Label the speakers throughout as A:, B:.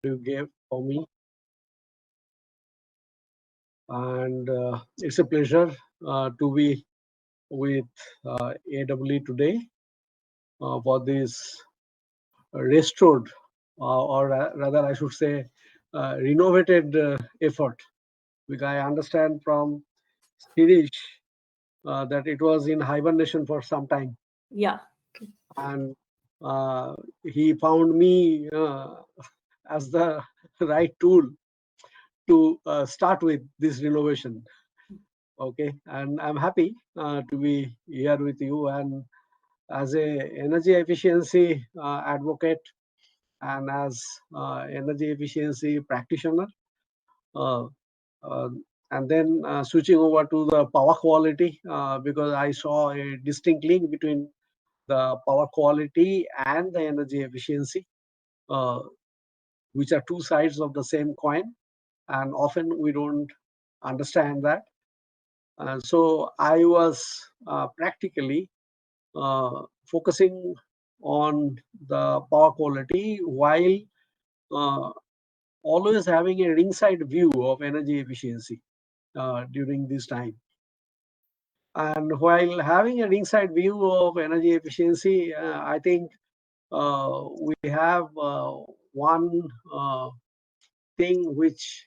A: you gave for me. And it's a pleasure to be with AEEWI today for this restored, or rather, I should say, renovated effort. Because I understand from Sirish that it was in hibernation for some time.
B: Yeah.
A: And he found me as the right tool to start with this renovation. Okay, and I'm happy to be here with you, and as a energy efficiency advocate and as energy efficiency practitioner, uh, uh, and then switching over to the power quality because I saw a distinct link between the power quality and the energy efficiency, uh, which are two sides of the same coin, and often we don't understand that. So I was practically focusing on the power quality while uh, always having a ringside view of energy efficiency during this time. And while having a ringside view of energy efficiency, I think we have one thing which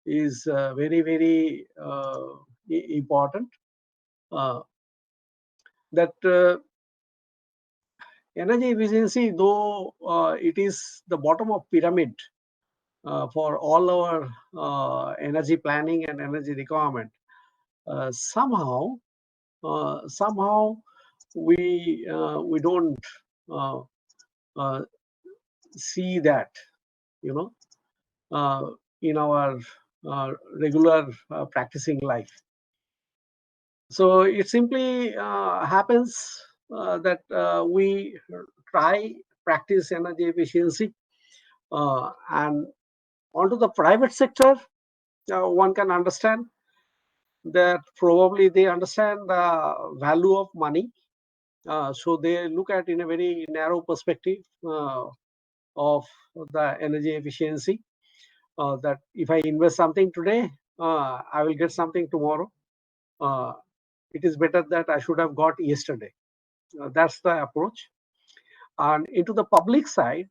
A: is very, very important, that energy efficiency, though it is the bottom of pyramid for all our energy planning and energy requirement, somehow we don't uh, uh, see that, you know, in our regular practicing life. So it simply happens that we practice energy efficiency, and onto the private sector, one can understand that probably they understand the value of money. So they look at in a very narrow perspective of the energy efficiency. That if I invest something today, I will get something tomorrow. It is better that I should have got yesterday. That's the approach. And into the public side,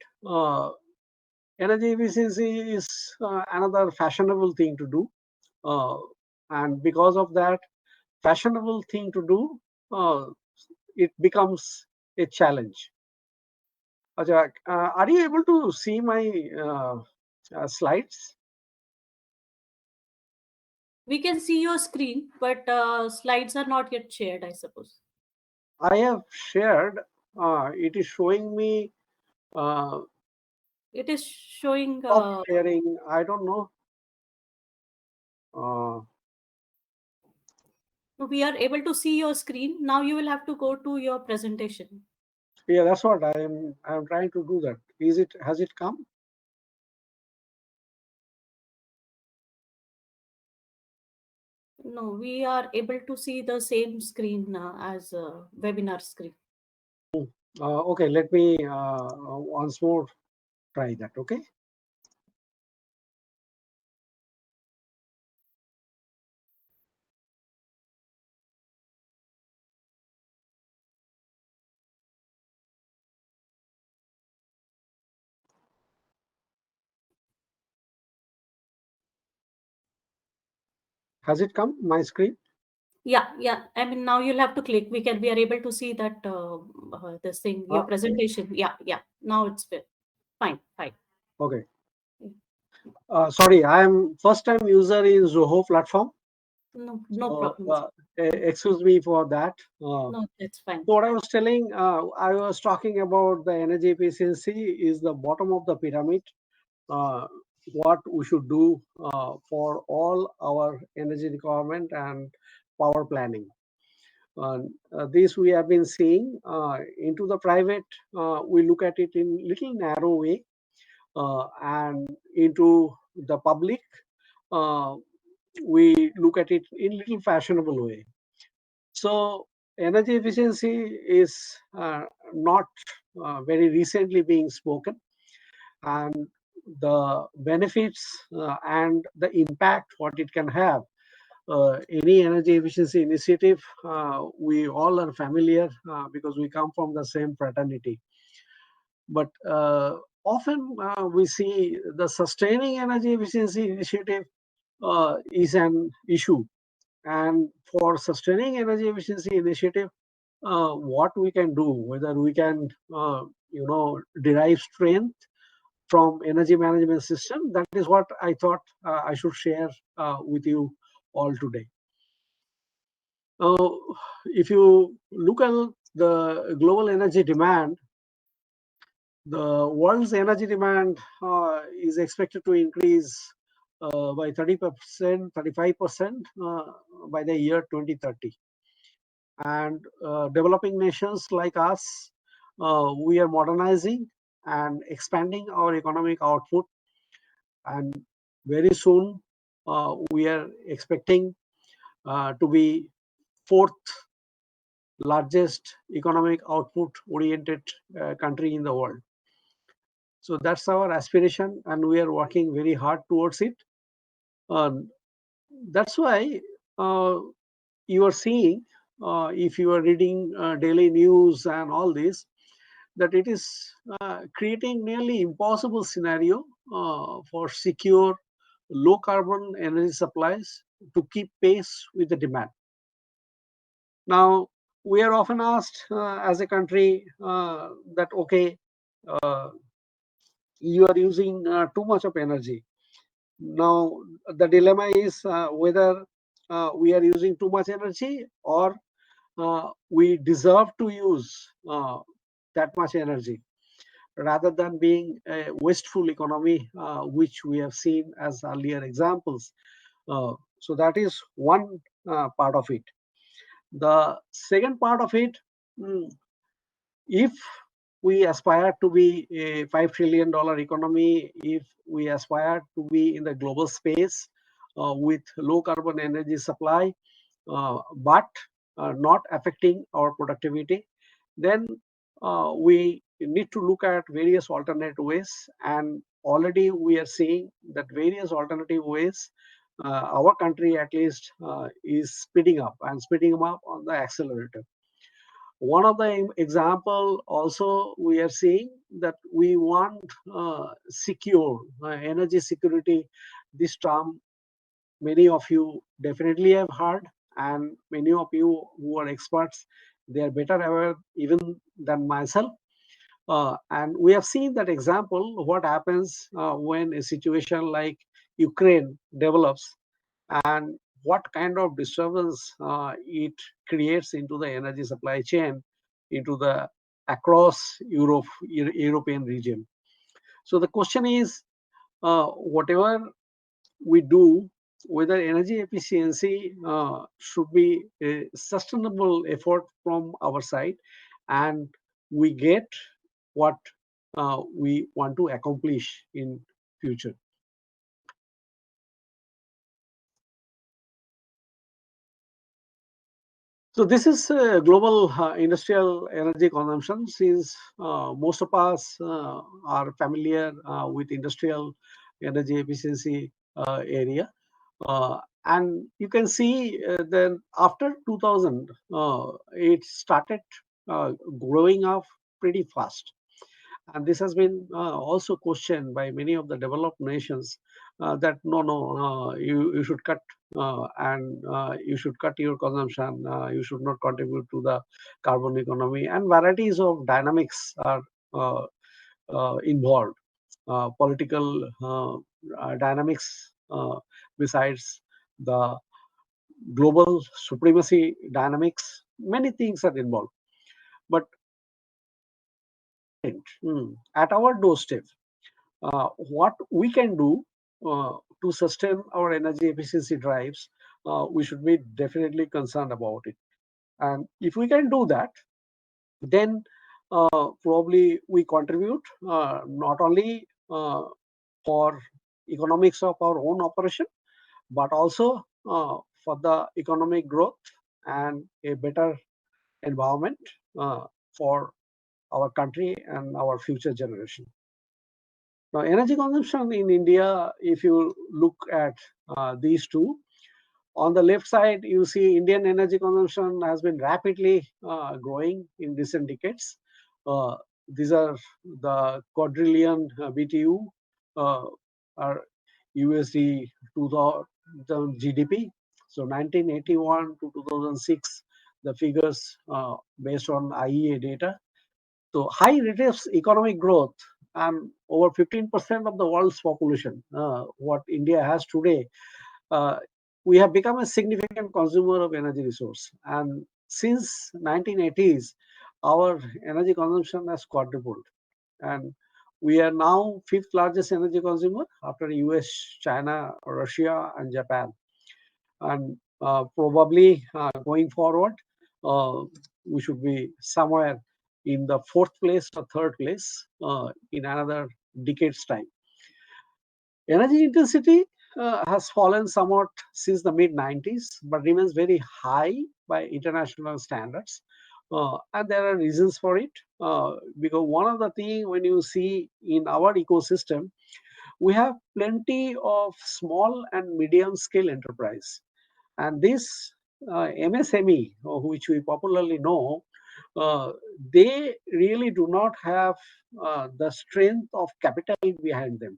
A: energy efficiency is another fashionable thing to do. And because of that fashionable thing to do, it becomes a challenge. Ajay, are you able to see my slides?
B: We can see your screen, but slides are not yet shared, I suppose.
A: I have shared. It is showing me. Uh,
B: It is showing.
A: Stop sharing. I don't know.
B: We are able to see your screen. Now you will have to go to your presentation.
A: Yeah, that's what I'm trying to do. That is it. Has it come?
B: No, we are able to see the same screen as webinar screen.
A: Okay, let me once more try that. Okay. Has it come? My screen?
B: Yeah. I mean, now you'll have to click. We are able to see that this thing, your presentation. Yeah. Now it's fine.
A: Okay. Sorry, I am first time user in Zoho platform.
B: No problem.
A: Excuse me for that.
B: No, that's fine.
A: So what I was telling, I was talking about the energy efficiency is the bottom of the pyramid. What we should do for all our energy requirement and power planning. This we have been seeing into the private. We look at it in little narrow way, and into the public, we look at it in little fashionable way. So energy efficiency is not very recently being spoken, and the benefits and the impact what it can have. Any energy efficiency initiative, we all are familiar because we come from the same fraternity. But often we see the sustaining energy efficiency initiative is an issue. And for sustaining energy efficiency initiative, what we can do, whether we can, derive strength from energy management system, that is what I thought I should share with you all today. If you look at the global energy demand, the world's energy demand is expected to increase by 30%, 35% by the year 2030. And developing nations like us, we are modernizing and expanding our economic output. And very soon, we are expecting to be fourth largest economic output oriented country in the world. So that's our aspiration, and we are working very hard towards it. That's why you are seeing, if you are reading daily news and all this, that it is creating nearly impossible scenario for secure, low carbon energy supplies to keep pace with the demand. Now, we are often asked as a country that, okay, you are using too much of energy. Now, the dilemma is whether we are using too much energy, or we deserve to use that much energy, rather than being a wasteful economy, which we have seen as earlier examples. So that is one part of it. The second part of it, if we aspire to be a $5 trillion economy, if we aspire to be in the global space with low carbon energy supply, but not affecting our productivity, then we need to look at various alternate ways. And already we are seeing that various alternative ways, our country at least is speeding up on the accelerator. One of the example also we are seeing that we want secure energy security. This term many of you definitely have heard, and many of you who are experts, they are better aware even than myself. And we have seen that example, what happens when a situation like Ukraine develops, and what kind of disturbance it creates into the energy supply chain, into the across European region. So the question is, whatever we do, whether energy efficiency should be a sustainable effort from our side, and we get what we want to accomplish in future. So this is global industrial energy consumption. Since most of us are familiar with industrial energy efficiency area, and you can see that after 2000, it started growing up pretty fast. And this has been also questioned by many of the developed nations that you should cut and you should cut your consumption. You should not contribute to the carbon economy, and varieties of dynamics are involved. Political dynamics, besides the global supremacy dynamics, many things are involved. But at our doorstep, what we can do to sustain our energy efficiency drives, we should be definitely concerned about it. And if we can do that, then probably we contribute not only for economics of our own operation, but also for the economic growth and a better environment for our country and our future generation. Now, energy consumption in India, if you look at these two, on the left side, you see Indian energy consumption has been rapidly growing in recent decades. Uh, these are the quadrillion BTU uh, or USD 2000 GDP. So 1981 to 2006, the figures based on IEA data. So high rate of economic growth and over 15% of the world's population, what India has today, uh, we have become a significant consumer of energy resource. And since 1980s, our energy consumption has quadrupled. And we are now fifth largest energy consumer after US, China, Russia, and Japan. And probably going forward, uh, we should be somewhere in the fourth place or third place in another decade's time. Energy intensity has fallen somewhat since the mid 90s, but remains very high by international standards. And there are reasons for it. Because one of the things when you see in our ecosystem, we have plenty of small and medium scale enterprise. And this MSME, which we popularly know, uh, they really do not have the strength of capital behind them,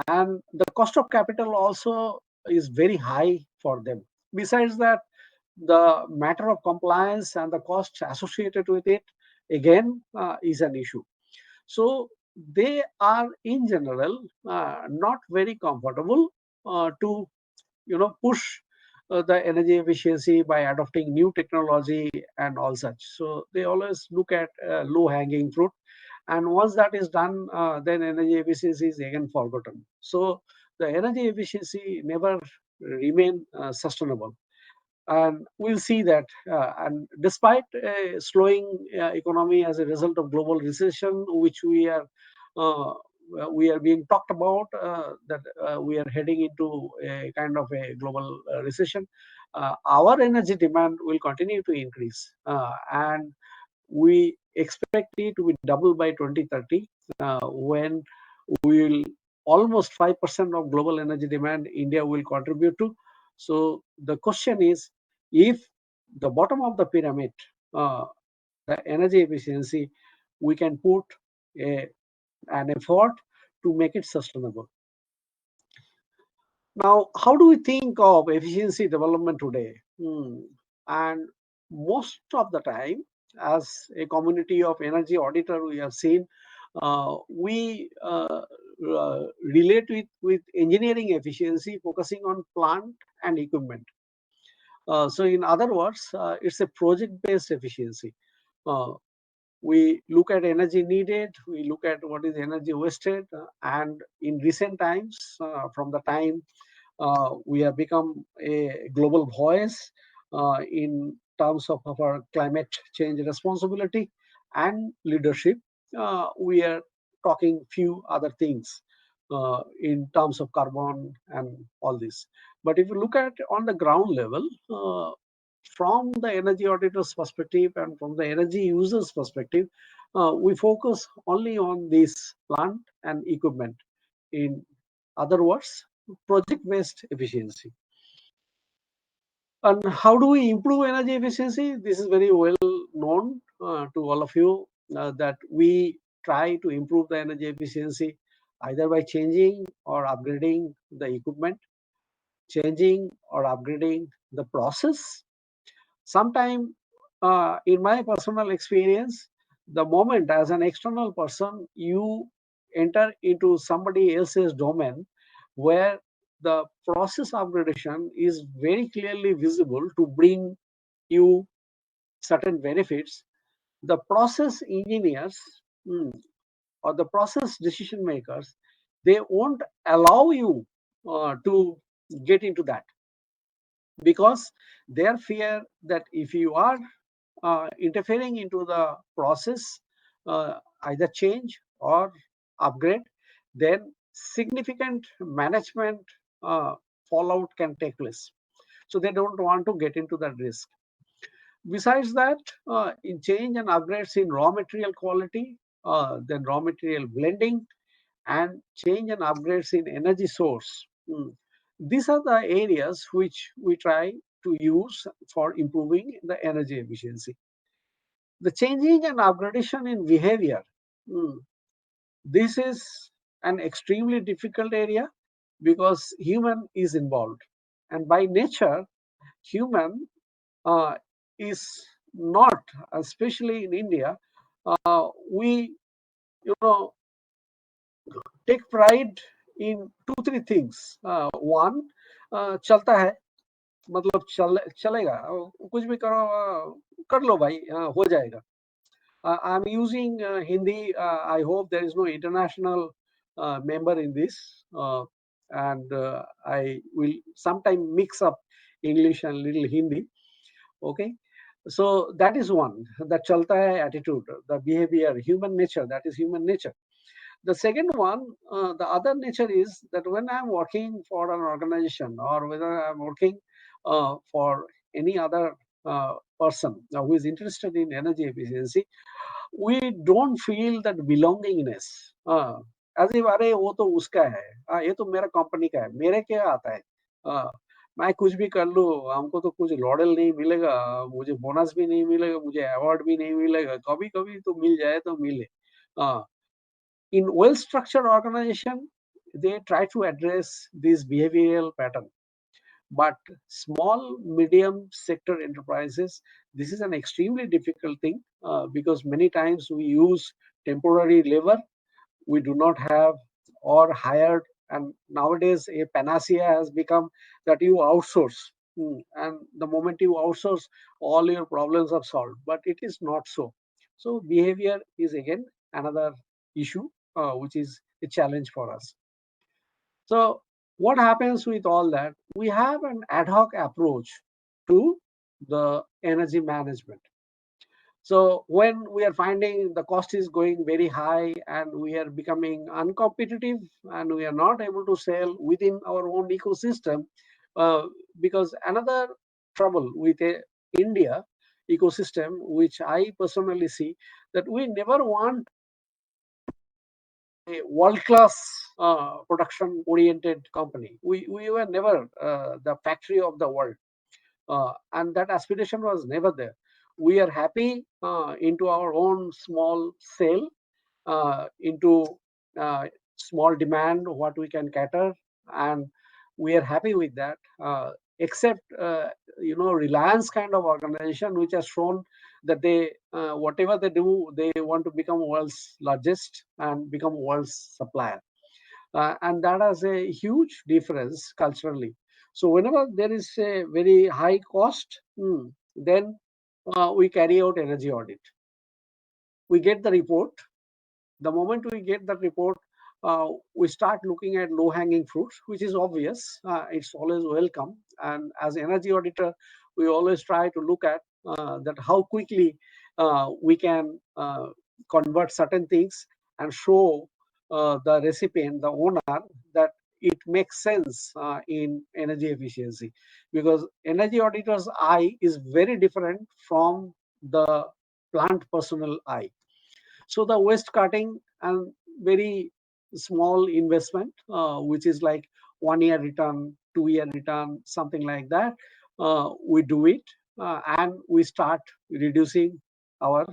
A: and the cost of capital also is very high for them. Besides that, the matter of compliance and the costs associated with it again is an issue. So they are in general not very comfortable to push the energy efficiency by adopting new technology and all such. So they always look at low hanging fruit, and once that is done, then energy efficiency is again forgotten. So the energy efficiency never remain sustainable, and we'll see that. And despite a slowing economy as a result of global recession, which uh, we are being talked about, that we are heading into a kind of a global recession, our energy demand will continue to increase, and we expect it to be double by 2030, when we will almost 5% of global energy demand India will contribute to. So the question is, if the bottom of the pyramid, uh, the energy efficiency, we can put an effort to make it sustainable. Now, how do we think of efficiency development today? And most of the time, as a community of energy auditor, we have seen we relate with engineering efficiency, focusing on plant and equipment. So, in other words, it's a project-based efficiency. Uh, we look at energy needed, we look at what is energy wasted, and in recent times, from the time we have become a global voice in terms of our climate change responsibility and leadership. We are talking few other things in terms of carbon and all this. But if you look at on the ground level, from the energy auditor's perspective and from the energy user's perspective, we focus only on this plant and equipment. In other words, project-based efficiency. And how do we improve energy efficiency? This is very well known to all of you, that we try to improve the energy efficiency either by changing or upgrading the equipment, changing or upgrading the process. Sometime, in my personal experience, the moment as an external person you enter into somebody else's domain where the process upgradation is very clearly visible to bring you certain benefits, the process engineers, mm, or the process decision makers, they won't allow you to get into that, because their fear that if you are interfering into the process, either change or upgrade, then significant management fallout can take place. So they don't want to get into that risk. Besides that, in change and upgrades in raw material quality, then raw material blending and change and upgrades in energy source. These are the areas which we try to use for improving the energy efficiency. The changing and upgradation in behavior. This is an extremely difficult area because human is involved, and by nature, human uh, is not, especially in India, we know take pride in two three things. One, चलता है, मतलब चलेगा, कुछ भी करो, कर लो भाई, हो जाएगा. I'm using Hindi. I hope there is no international member in this, and I will sometime mix up English and little Hindi. Okay, so that is one. The chalta hai attitude, the behavior, human nature. That is human nature. The second one, the other nature is that when I'm working for an organization or whether I'm working for any other person who is interested in energy efficiency, we don't feel that belongingness. As if अरे वो तो उसका है, ये तो मेरा company का है, मेरे क्या आता है. मैं कुछ भी कर लूँ, हमको तो कुछ लॉडल नहीं मिलेगा, मुझे बोनस भी नहीं मिलेगा, मुझे अवार्ड भी नहीं मिलेगा, कभी कभी तो मिल जाए तो मिले. In well structured organization, they try to address this behavioral pattern. But small, medium sector enterprises, this is an extremely difficult thing because many times we use temporary labor. We do not have or hired, and nowadays a panacea has become that you outsource. And the moment you outsource, all your problems are solved. But it is not so. So behavior is again another issue which is a challenge for us. So what happens with all that? We have an ad hoc approach to the energy management. So when we are finding the cost is going very high and we are becoming uncompetitive and we are not able to sell within our own ecosystem, because another trouble with India ecosystem, which I personally see, that we never want a world-class production-oriented company. We were never the factory of the world, and that aspiration was never there. We are happy into our own small sale, into uh, small demand, what we can cater, and we are happy with that. Except Reliance kind of organization, which has shown that they whatever they do, they want to become world's largest and become world's supplier, and that has a huge difference culturally. So whenever there is a very high cost, then we carry out energy audit. We get the report. The moment we get that report, we start looking at low-hanging fruits, which is obvious. It's always welcome. And as energy auditor, we always try to look at that how quickly we can convert certain things and show the recipient, the owner, that it makes sense in energy efficiency. Because energy auditor's eye is very different from the plant personnel eye. So the waste cutting and very small investment, which is like 1 year return, 2 year return, something like that, we do it and we start reducing our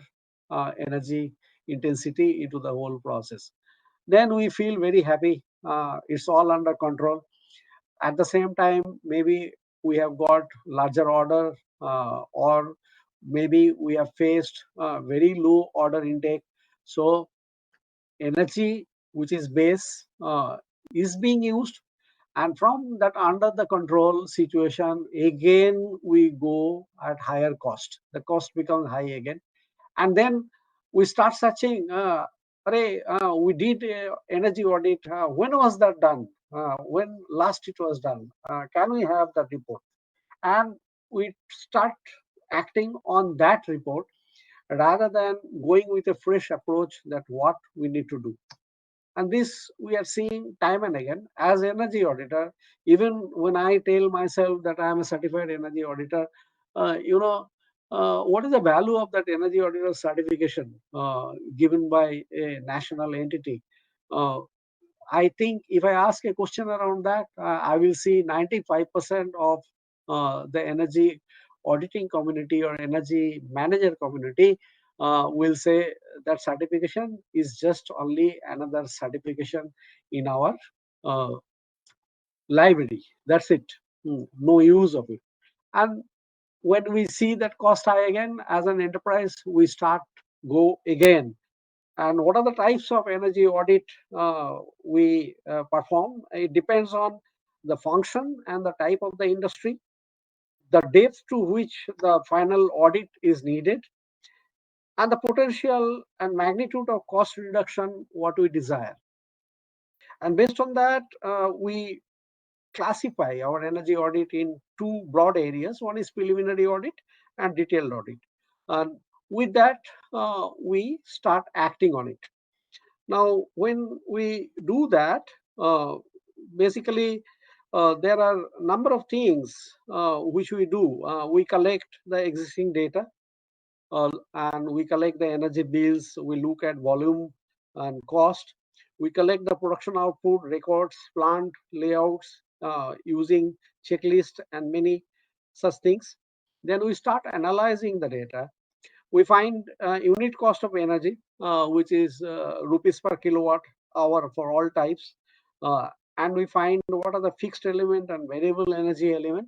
A: energy intensity into the whole process. Then we feel very happy. It's all under control. At the same time, maybe we have got larger order, or maybe we have faced very low order intake. So energy, which is base, is being used, and from that under the control situation, again we go at higher cost. The cost becomes high again, and then we start searching. We did energy audit. When was that done? When last it was done? Can we have that report? And we start acting on that report rather than going with a fresh approach that what we need to do. And this we are seeing time and again as energy auditor. Even when I tell myself that I am a certified energy auditor, what is the value of that energy auditor certification given by a national entity? I think if I ask a question around that, I will see 95% of the energy auditing community or energy manager community will say that certification is just only another certification in our uh, library. That's it. No use of it. And when we see that cost high again as an enterprise, we start go again. And what are the types of energy audit we perform? It depends on the function and the type of the industry, the depth to which the final audit is needed, and the potential and magnitude of cost reduction what we desire. And based on that, we classify our energy audit in two broad areas. One is preliminary audit and detailed audit. And with that, we start acting on it. Now, when we do that, basically, there are a number of things which we do. We collect the existing data and we collect the energy bills. We look at volume and cost. We collect the production output, records, plant layouts, using checklist and many such things. Then we start analyzing the data. We find unit cost of energy, which is rupees per kilowatt hour for all types. Uh, and we find what are the fixed element and variable energy element.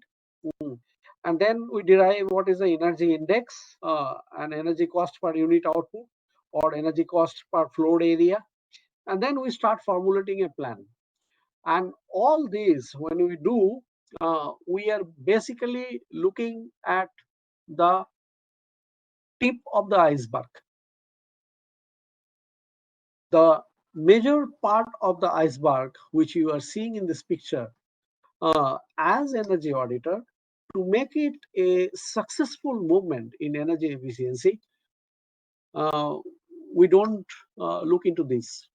A: Mm. And then we derive what is the energy index and energy cost per unit output or energy cost per flowed area. And then we start formulating a plan. And all these, when we do, we are basically looking at the tip of the iceberg. The major part of the iceberg, which you are seeing in this picture, as energy auditor, to make it a successful movement in energy efficiency, uh, we don't look into this.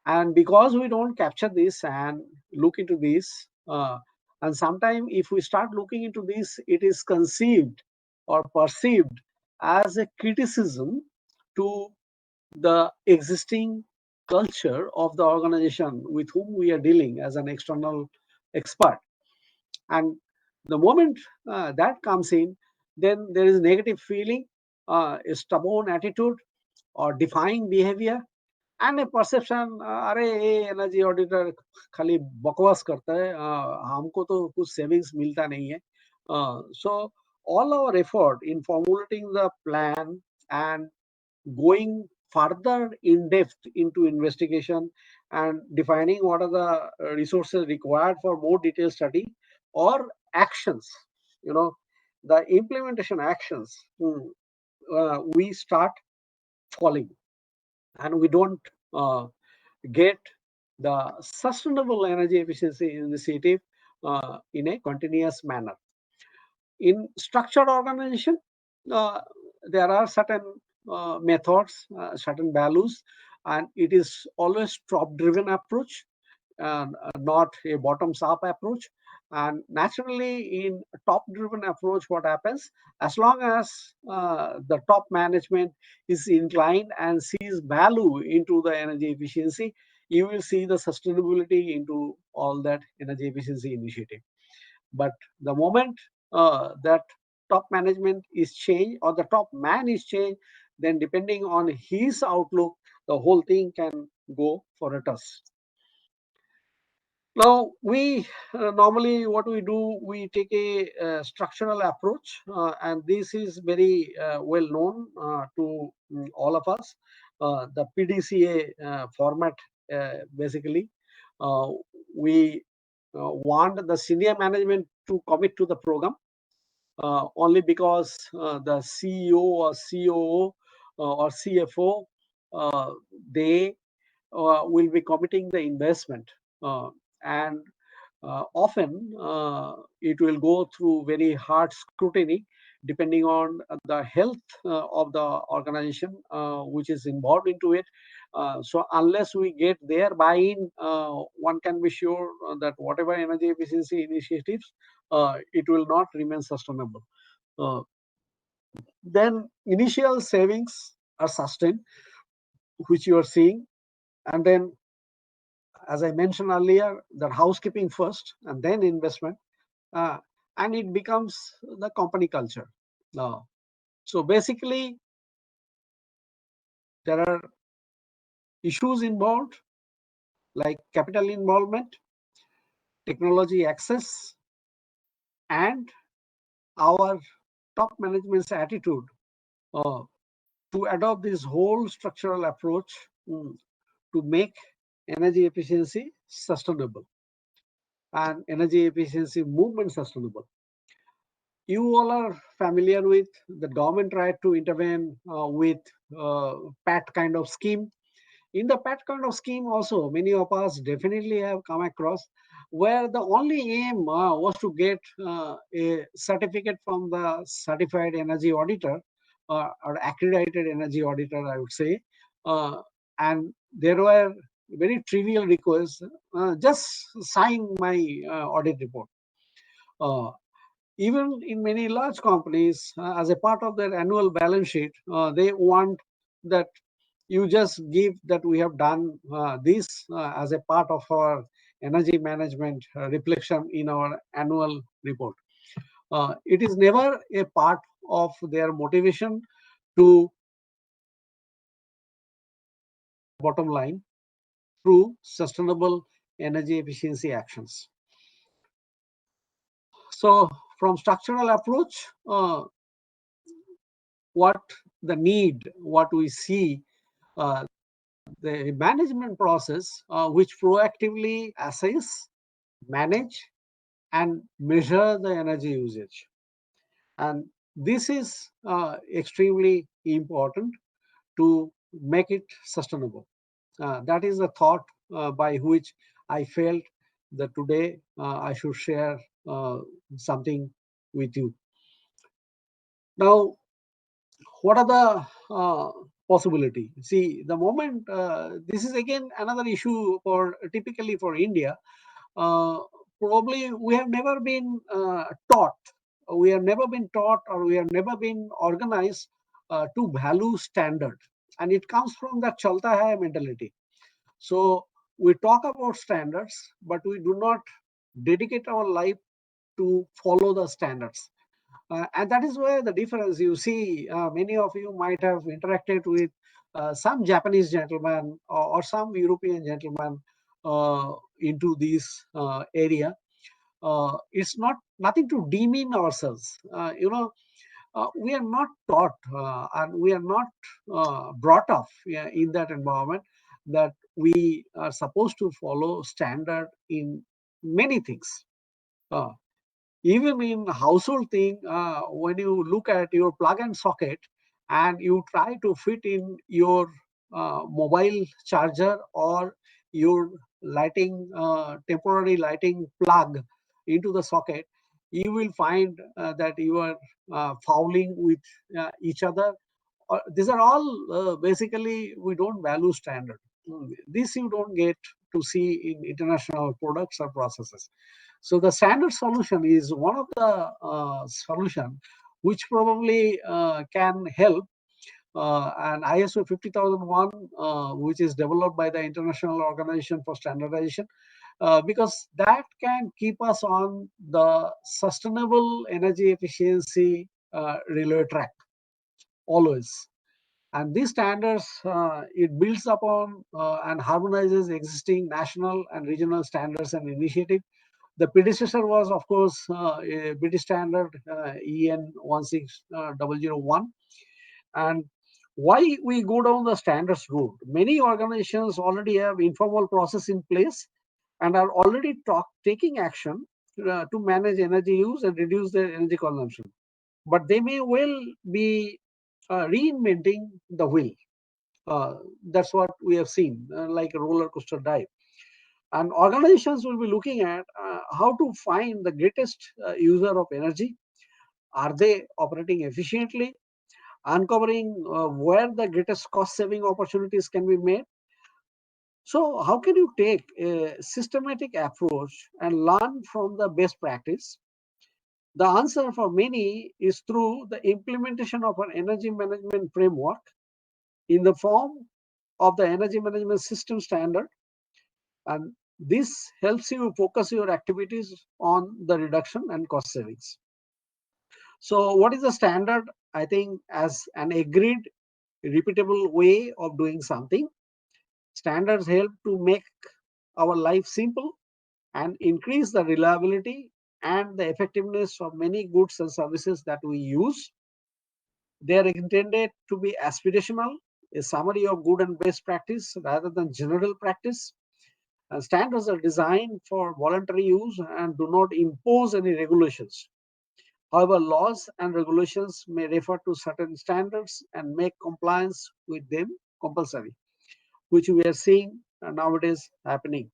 A: And because we don't capture this and look into this, and sometimes if we start looking into this, it is conceived or perceived as a criticism to the existing culture of the organization with whom we are dealing as an external expert. And the moment that comes in, then there is negative feeling, a stubborn attitude, or defying behavior, and a perception, अरे ये energy auditor खाली बकवास करता है, हमको तो कुछ savings मिलता नहीं है. So all our effort in formulating the plan and going further in depth into investigation and defining what are the resources required for more detailed study or actions, you know, the implementation actions, we start falling, and we don't get the sustainable energy efficiency initiative in a continuous manner. In structured organization, uh, there are certain methods, certain values, and it is always top-driven approach and not a bottoms-up approach. And naturally, in top-driven approach, what happens? As long as the top management is inclined and sees value into the energy efficiency, you will see the sustainability into all that energy efficiency initiative. But the moment that top management is changed or the top man is changed, then depending on his outlook, the whole thing can go for a toss. Now, we normally what we do, we take a structural approach, and this is very well known to all of us. The PDCA format, basically, uh, we want the senior management to commit to the program only because the CEO or COO or CFO, uh, they will be committing the investment, and often it will go through very hard scrutiny depending on the health of the organization which is involved into it. So unless we get their buy-in, one can be sure that whatever energy efficiency initiatives, it will not remain sustainable. Uh, then initial savings are sustained, which you are seeing, and then as I mentioned earlier, that housekeeping first and then investment, and it becomes the company culture. So basically, there are issues involved like capital involvement, technology access, and our top management's attitude uh, to adopt this whole structural approach to make energy efficiency sustainable and energy efficiency movement sustainable. You all are familiar with the government tried to intervene with PAT kind of scheme. In the PAT kind of scheme also, many of us definitely have come across where the only aim was to get a certificate from the certified energy auditor or accredited energy auditor, I would say. And there were very trivial requests, just sign my audit report. Even in many large companies, as a part of their annual balance sheet, they want that you just give that we have done this as a part of our energy management reflection in our annual report. It is never a part of their motivation to bottom line through sustainable energy efficiency actions. So from structural approach, what the need, what we see, the management process which proactively assess, manage, and measure the energy usage. And this is extremely important to make it sustainable. That is the thought by which I felt that today I should share something with you. Now, what are the possibility? See, the moment this is again another issue for typically for India. Uh, Probably we have never been taught. We have never been taught, or we have never been organized to value standard, and it comes from that chalta hai mentality. So we talk about standards, but we do not dedicate our life to follow the standards. And that is where the difference you see, many of you might have interacted with some Japanese gentleman or some European gentleman into this area. It's not nothing to demean ourselves. We are not taught and we are not brought up in that environment that we are supposed to follow standard in many things. Uh, Even in household thing, when you look at your plug and socket and you try to fit in your mobile charger or your lighting temporary lighting plug into the socket, you will find that you are fouling with each other. These are all basically we don't value standard. This you don't get to see in international products or processes. So the standard solution is one of the solution which probably can help. And ISO 50001, which is developed by the International Organization for Standardization, because that can keep us on the sustainable energy efficiency relay track always. And these standards, it builds upon and harmonizes existing national and regional standards and initiative. The predecessor was, of course, a British standard, EN 16001. And why we go down the standards route? Many organizations already have informal process in place and are already taking action to manage energy use and reduce their energy consumption. But they may well be reinventing the wheel. That's what we have seen, like a roller coaster dive. And organizations will be looking at how to find the greatest user of energy. Are they operating efficiently? Uncovering where the greatest cost saving opportunities can be made. So, how can you take a systematic approach and learn from the best practice? The answer for many is through the implementation of an energy management framework in the form of the energy management system standard, And this helps you focus your activities on the reduction and cost savings. So what is the standard? I think as an agreed, repeatable way of doing something, standards help to make our life simple and increase the reliability and the effectiveness of many goods and services that we use. They are intended to be aspirational, a summary of good and best practice rather than general practice. And standards are designed for voluntary use and do not impose any regulations. However, laws and regulations may refer to certain standards and make compliance with them compulsory, which we are seeing nowadays happening.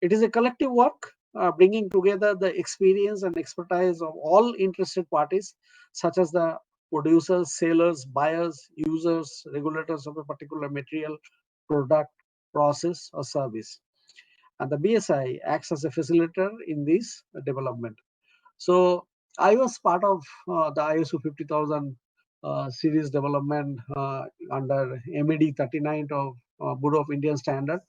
A: It is a collective work bringing together the experience and expertise of all interested parties, such as the producers, sellers, buyers, users, regulators of a particular material, product, process, or service. And the BSI acts as a facilitator in this development. So I was part of the ISO 50000 series development under MED 39 of Bureau of Indian Standard,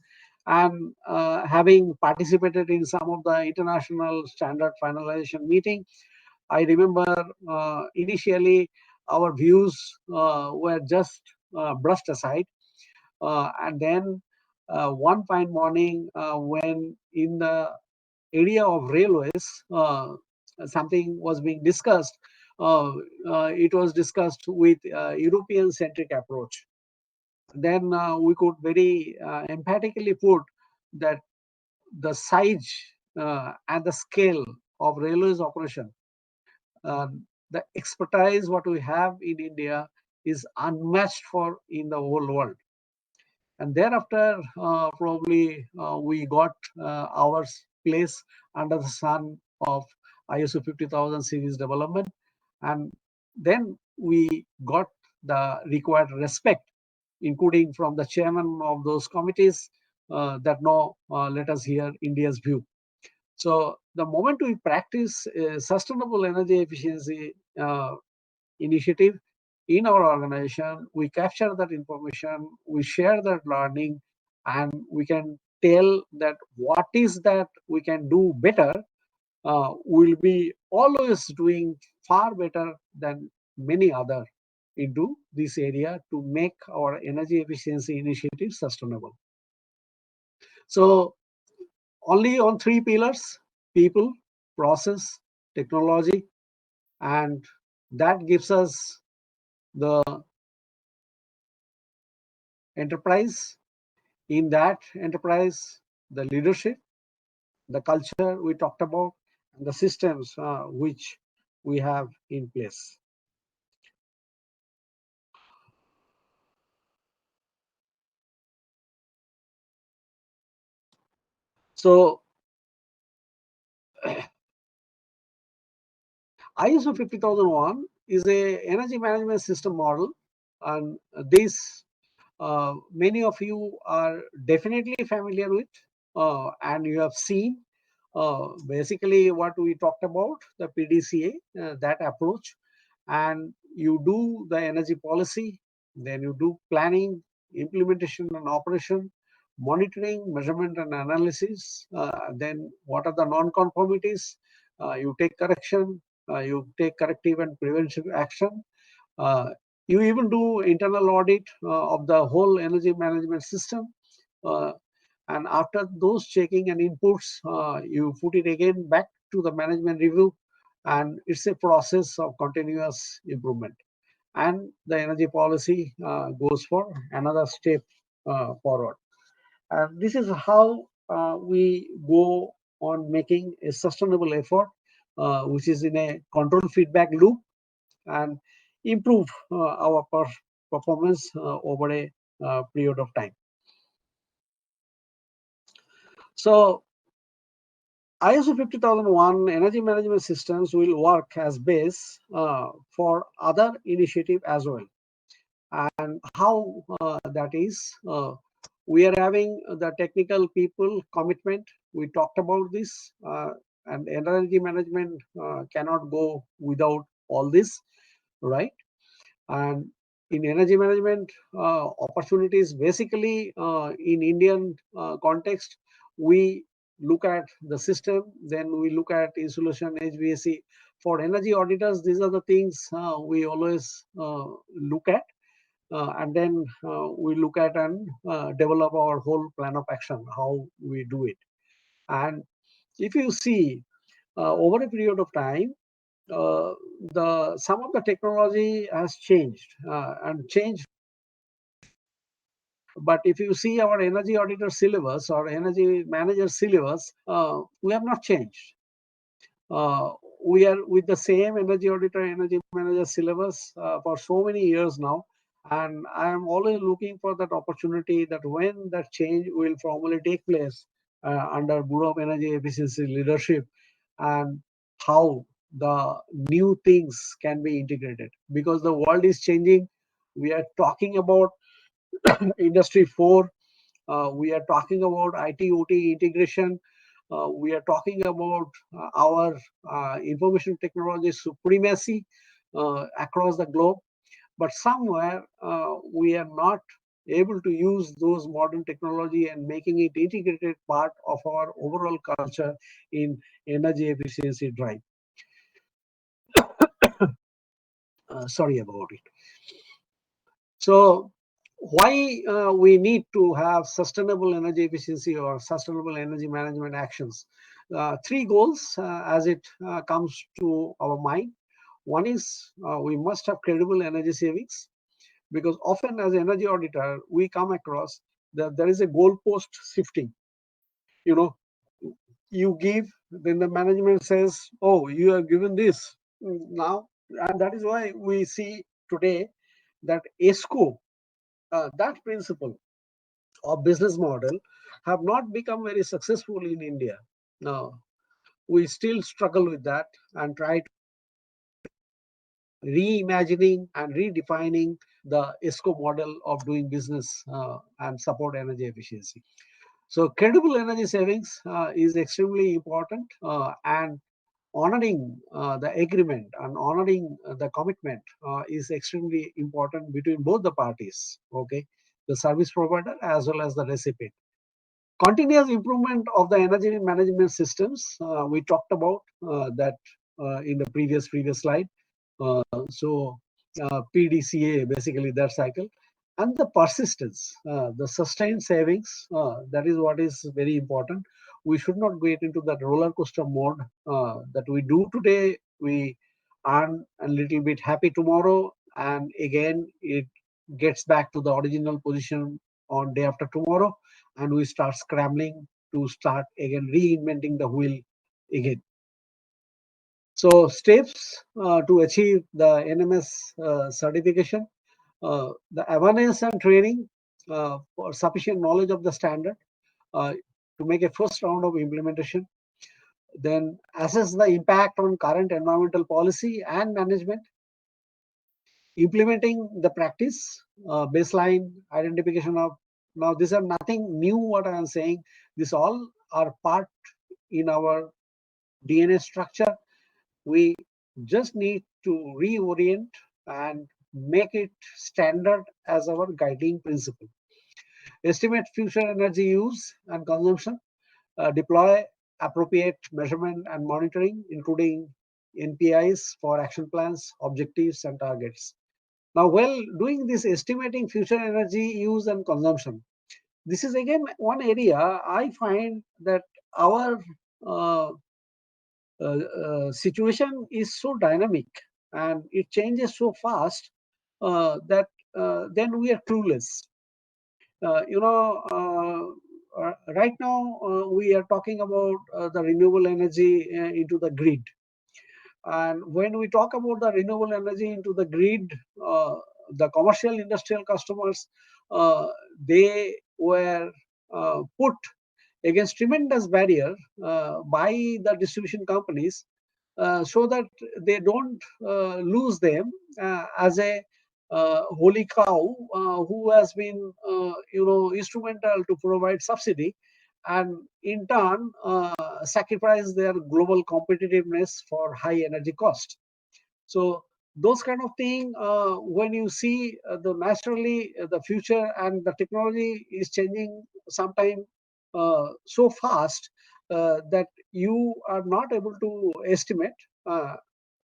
A: and having participated in some of the international standard finalization meeting. I remember initially our views were just brushed aside, and then one fine morning when in the area of railways, something was being discussed. It was discussed with European-centric approach. Then we could very emphatically put that the size and the scale of railways operation, uh, the expertise what we have in India is unmatched for in the whole world. And thereafter, probably we got our place under the sun of ISO 50000 series development. And then we got the required respect, including from the chairman of those committees that now let us hear India's view. So the moment we practice sustainable energy efficiency initiative in our organization, we capture that information, we share that learning, and we can tell that what is that we can do better. We'll be always doing far better than many other into this area to make our energy efficiency initiative sustainable. So only on three pillars: people, process, technology, and that gives us the enterprise. In that enterprise, the leadership, the culture we talked about, and the systems which we have in place. So ISO 50001 is a energy management system model, and this many of you are definitely familiar with, and you have seen basically what we talked about, the PDCA, that approach, and you do the energy policy, then you do planning, implementation and operation, monitoring, measurement and analysis, then what are the non-conformities, you take correction, you take corrective and preventive action, uh, you even do internal audit of the whole energy management system. Uh, and after those checking and inputs, you put it again back to the management review. And it's a process of continuous improvement. And the energy policy goes for another step forward. And this is how we go on making a sustainable effort, which is in a control feedback loop, and improve our performance over a period of time. So ISO 50001 energy management systems will work as base for other initiative as well. And how that is, we are having the technical people commitment. We talked about this, and energy management cannot go without all this, right? And in energy management opportunities, basically in Indian context, we look at the system, then we look at insulation, HVAC. For energy auditors, these are the things we always look at, and then we look at and develop our whole plan of action, how we do it. And if you see over a period of time, some of the technology has changed and changed. But if you see our energy auditor syllabus or energy manager syllabus, we have not changed. Uh, we are with the same energy auditor, energy manager syllabus for so many years now. And I am always looking for that opportunity that when that change will formally take place under Bureau of Energy Efficiency leadership, and how the new things can be integrated. Because the world is changing. We are talking about Industry 4. We are talking about IT/OT integration. We are talking about our information technology supremacy across the globe. But somewhere we are not able to use those modern technology and making it integrated part of our overall culture in energy efficiency drive. Sorry about it. So why we need to have sustainable energy efficiency or sustainable energy management actions? Three goals as it comes to our mind. One is we must have credible energy savings, because often as energy auditor we come across that there is a goalpost shifting. You know, you give, then the management says, oh, you are given this now. And that is why we see today that ESCO, that principle or business model have not become very successful in India. Now, we still struggle with that and try to reimagining and redefining the ESCO model of doing business and support energy efficiency. So credible energy savings is extremely important, and honoring the agreement and honoring the commitment is extremely important between both the parties, okay, the service provider as well as the recipient. Continuous improvement of the energy management systems, we talked about that in the previous slide. So PDCA, basically that cycle, and the persistence, the sustained savings, that is what is very important. We should not get into that roller coaster mode that we do today. We earn a little bit happy tomorrow, and again it gets back to the original position on day after tomorrow, and we start scrambling to start again reinventing the wheel again. So steps to achieve the NMS certification, the awareness and training for sufficient knowledge of the standard uh, to make a first round of implementation. Then assess the impact on current environmental policy and management. Implementing the practice, baseline identification of, now these are nothing new what I am saying. These all are part in our DNA structure. We just need to reorient and make it standard as our guiding principle. Estimate future energy use and consumption, deploy appropriate measurement and monitoring, including NPIs for action plans, objectives, and targets. Now, while doing this estimating future energy use and consumption, this is again one area I find that our uh, situation is so dynamic and it changes so fast that then we are clueless. Right now we are talking about the renewable energy into the grid. And when we talk about the renewable energy into the grid, the commercial industrial customers, they were put against tremendous barrier by the distribution companies, so that they don't lose them as a holy cow who has been instrumental to provide subsidy, and in turn sacrifice their global competitiveness for high energy cost. So those kind of thing, when you see the naturally the future and the technology is changing sometime so fast that you are not able to estimate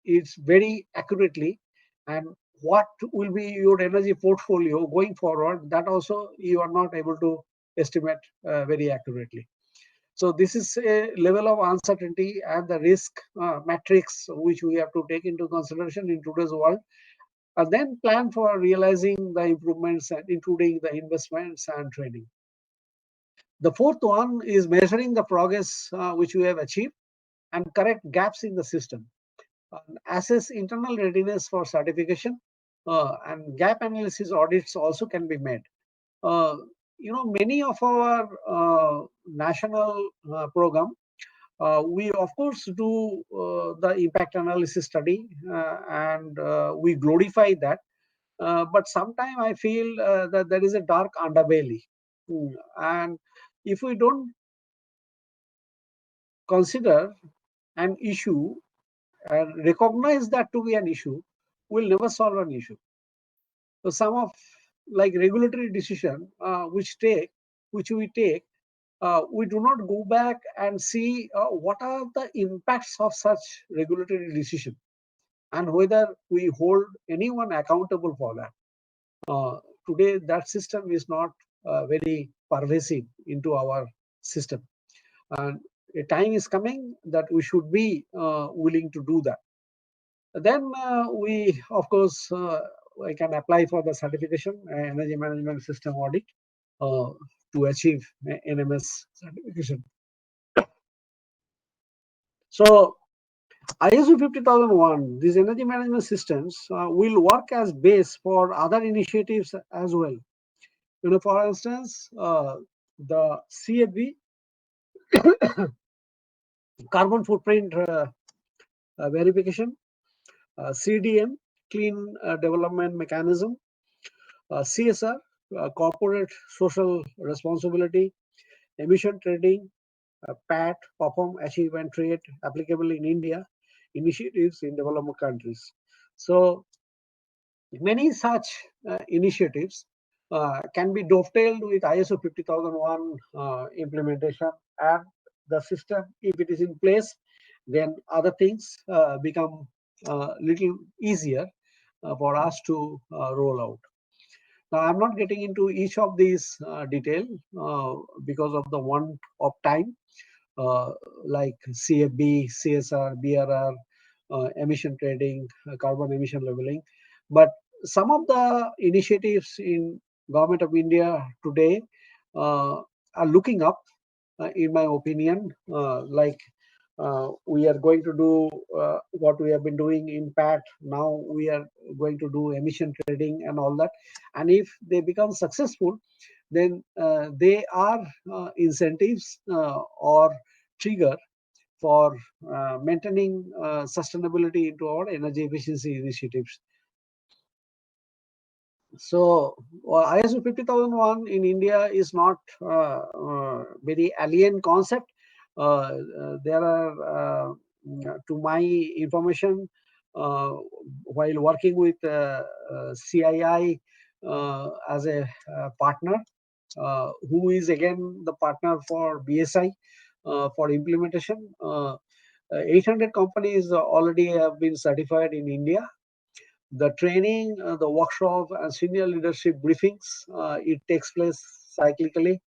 A: it's very accurately, and what will be your energy portfolio going forward, that also you are not able to estimate very accurately. So this is a level of uncertainty and the risk matrix which we have to take into consideration in today's world, and then plan for realizing the improvements and including the investments and training. The fourth one is measuring the progress which we have achieved and correct gaps in the system. Assess internal readiness for certification, and gap analysis audits also can be made. Uh, Many of our national program, we of course do the impact analysis study, and we glorify that. But sometimes I feel that there is a dark underbelly. And if we don't consider an issue and recognize that to be an issue, we'll never solve an issue. So some of like regulatory decision which we take, we do not go back and see what are the impacts of such regulatory decision and whether we hold anyone accountable for that. Today, that system is not very pervasive into our system, and a time is coming that we should be willing to do that. Then we, of course, we can apply for the certification, energy management system audit, uh, to achieve NMS certification. So ISO 50001, these energy management systems will work as base for other initiatives as well. For instance, the CFB, carbon footprint verification, CDM, clean development mechanism, CSR, corporate social responsibility, emission trading, PAT, perform, achieve, and trade, applicable in India, initiatives in developed countries. So many such initiatives can be dovetailed with ISO 50001 implementation, and the system, if it is in place, then other things become little easier for us to roll out. Now, I'm not getting into each of these detail because of the want of time, uh, like CFB, CSR, BRR, emission trading, carbon emission leveling. But some of the initiatives in Government of India today are looking up, in my opinion, like we are going to do what we have been doing in PAT. Now we are going to do emission trading and all that. And if they become successful, then they are incentives or trigger for maintaining sustainability into our energy efficiency initiatives. So ISO 50001 in India is not very alien concept. There are, to my information, while working with CII as a partner, who is again the partner for BSI for implementation. 800 companies already have been certified in India. The training, the workshop, and senior leadership briefings, it takes place cyclically.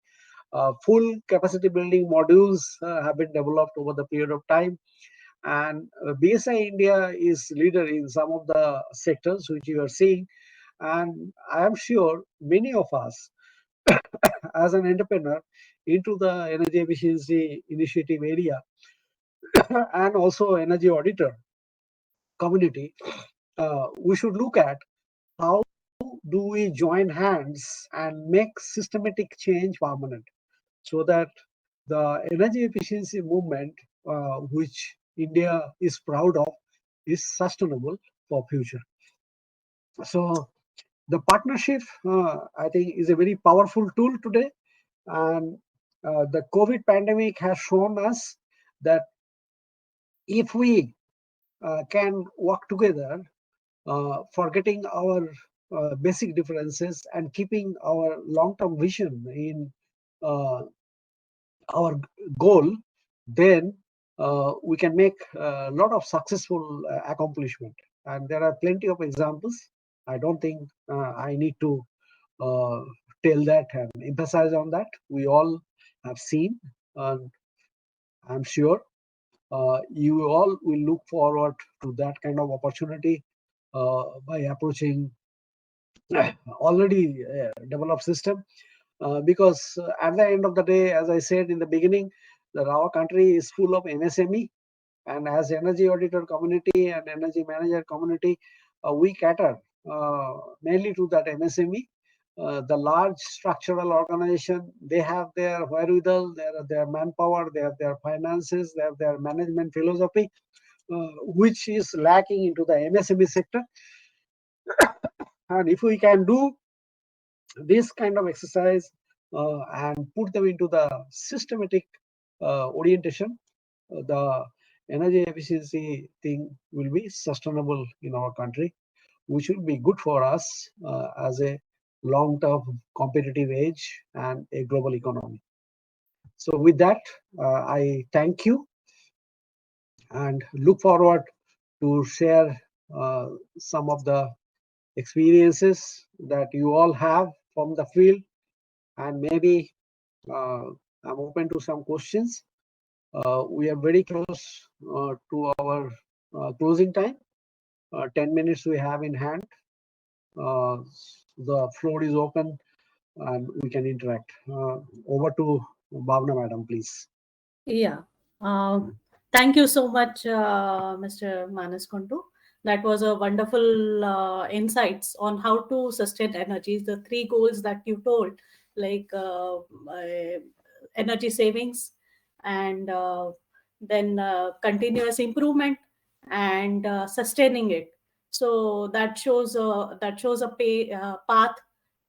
A: Full capacity building modules have been developed over the period of time. And BSI India is leader in some of the sectors which you are seeing. And I am sure many of us, as an entrepreneur into the energy efficiency initiative area and also energy auditor community, we should look at how do we join hands and make systematic change permanent, so that the energy efficiency movement, which India is proud of, is sustainable for future. So the partnership, I think, is a very powerful tool today, and the COVID pandemic has shown us that if we can work together, forgetting our basic differences and keeping our long-term vision in our goal, then we can make a lot of successful accomplishment. And there are plenty of examples. I don't think I need to tell that and emphasize on that. We all have seen, and I'm sure you all will look forward to that kind of opportunity by approaching already developed system. Because at the end of the day, as I said in the beginning, that our country is full of MSME, and as energy auditor community and energy manager community, we cater mainly to that MSME. The large structural organization, they have their wherewithal, their manpower, they have their finances, they have their management philosophy, which is lacking into the MSME sector. And if we can do this kind of exercise and put them into the systematic orientation, the energy efficiency thing will be sustainable in our country, which will be good for us as a long-term competitive edge and a global economy. So with that, I thank you and look forward to share some of the experiences that you all have from the field, and maybe I'm open to some questions. We are very close to our closing time. 10 minutes we have in hand. The floor is open and we can interact. Over to Bhavna madam, please.
B: Yeah. Thank you so much, Mr. Manas Kundu. That was a wonderful insights on how to sustain energy. The three goals that you told, like energy savings, and then continuous improvement, and sustaining it. So that shows a path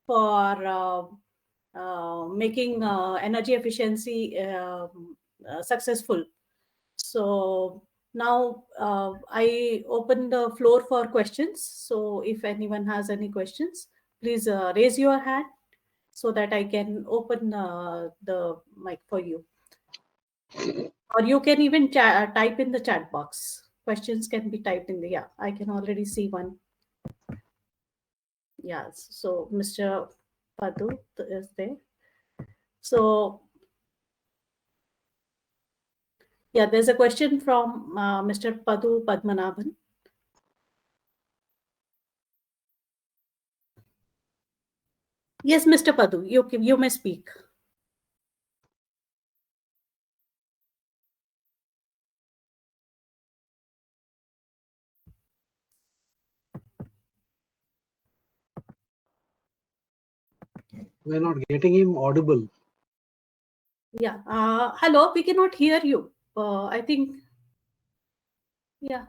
B: for making energy efficiency successful. So now I open the floor for questions. So if anyone has any questions, please raise your hand so that I can open the mic for you. Or you can even type in the chat box. Questions can be typed in the, yeah, I can already see one. Yeah, so Mr. Padu is there. So yeah, there's a question from Mr. Padu Padmanabhan. Yes, Mr. Padu, you may speak.
A: We're not getting him audible.
B: Yeah. Hello, we cannot hear you. I think, yeah.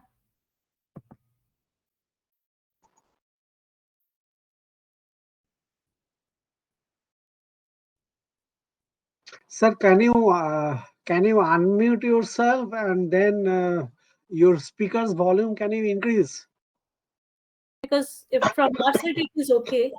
A: Sir, can you unmute yourself, and then your speaker's volume, can you increase?
B: Because if from our side it is okay.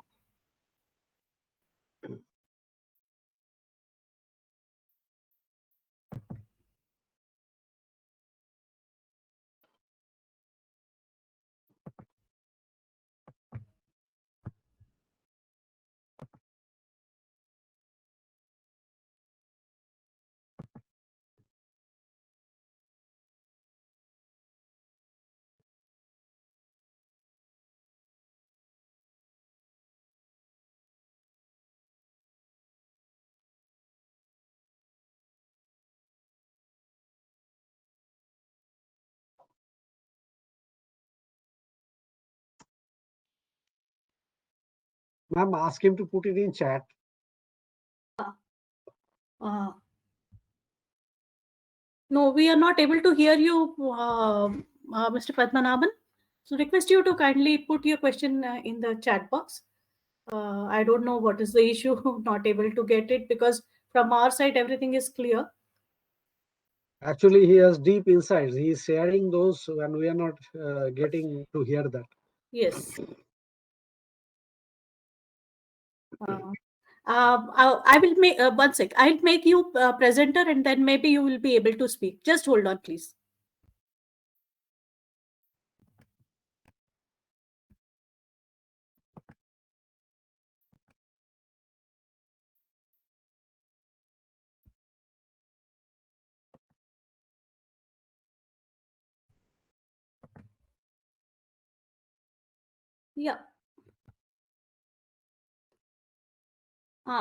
A: Ma'am, ask him to put it in chat.
B: No, we are not able to hear you, Mr. Padmanabhan. So request you to kindly put your question in the chat box. I don't know what is the issue, not able to get it, because from our side everything is clear.
A: Actually, he has deep insights. He is sharing those, and we are not getting to hear that.
B: Yes. I will make one sec. I'll make you presenter, and then maybe you will be able to speak. Just hold on, please. Yeah.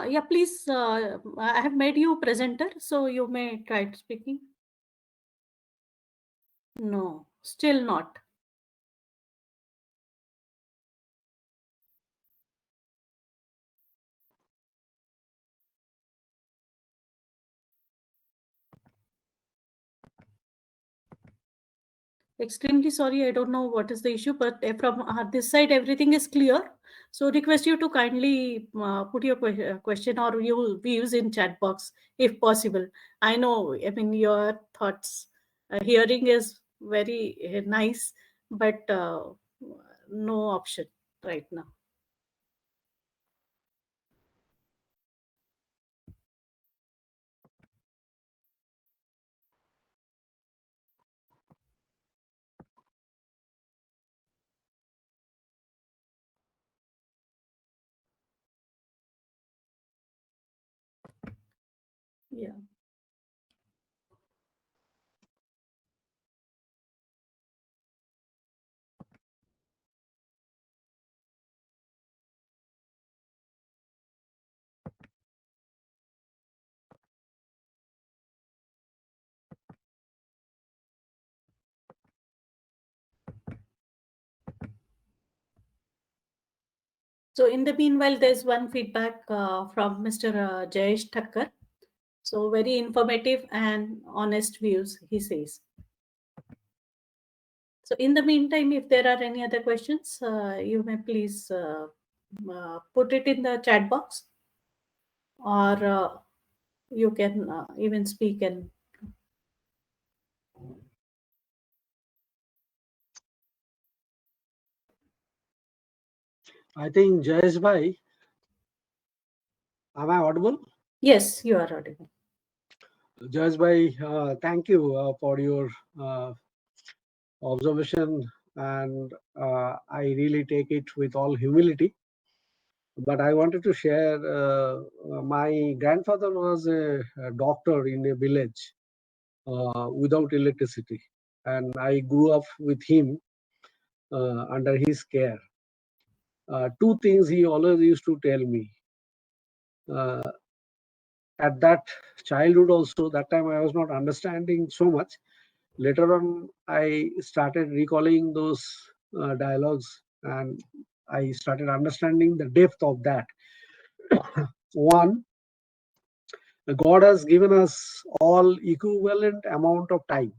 B: Yeah, please. I have made you presenter, so you may try speaking. No, still not. Extremely sorry. I don't know what is the issue, but from this side, everything is clear. So request you to kindly put your question or your views in chat box if possible. I know, I mean, your thoughts. Hearing is very nice, but no option right now. Yeah. So in the meanwhile, there's one feedback from Mr. Jayesh Thakkar. So very informative and honest views, he says. So in the meantime, if there are any other questions, you may please put it in the chat box, or you can even speak and.
A: I think Jayesh bhai, am I audible?
B: Yes, you are audible.
A: Jayesh bhai, thank you for your observation, and I really take it with all humility. But I wanted to share, my grandfather was a doctor in a village without electricity, and I grew up with him under his care. Two things he always used to tell me. Uh, at that childhood also, that time I was not understanding so much. Later on, I started recalling those dialogues, and I started understanding the depth of that. One, God has given us all equivalent amount of time.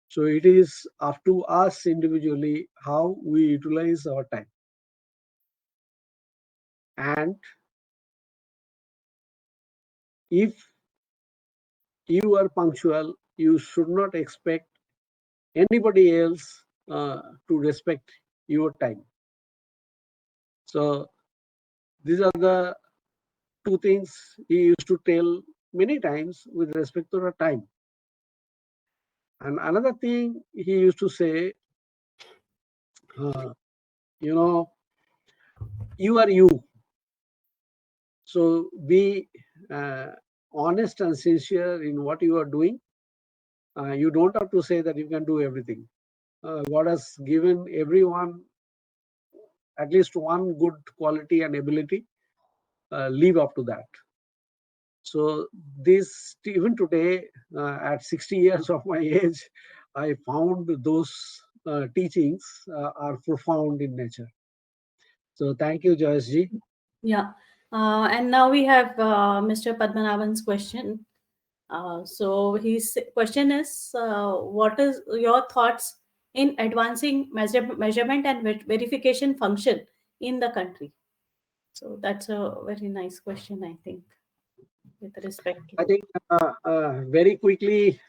A: So it is up to us individually how we utilize our time. And if you are punctual, you should not expect anybody else to respect your time. So these are the two things he used to tell many times with respect to the time. And another thing he used to say, you know, you are you. So be honest and sincere in what you are doing. You don't have to say that you can do everything. God has given everyone at least one good quality and ability. Live up to that. So this, even today, at 60 years of my age, I found those teachings are profound in nature. So thank you, Joyce ji.
B: Yeah. And now we have Mr. Padmanabhan's question. So his question is, what is your thoughts in advancing measurement and verification function in the country? So that's a very nice question, I think, with respect
A: I
B: to.
A: think very quickly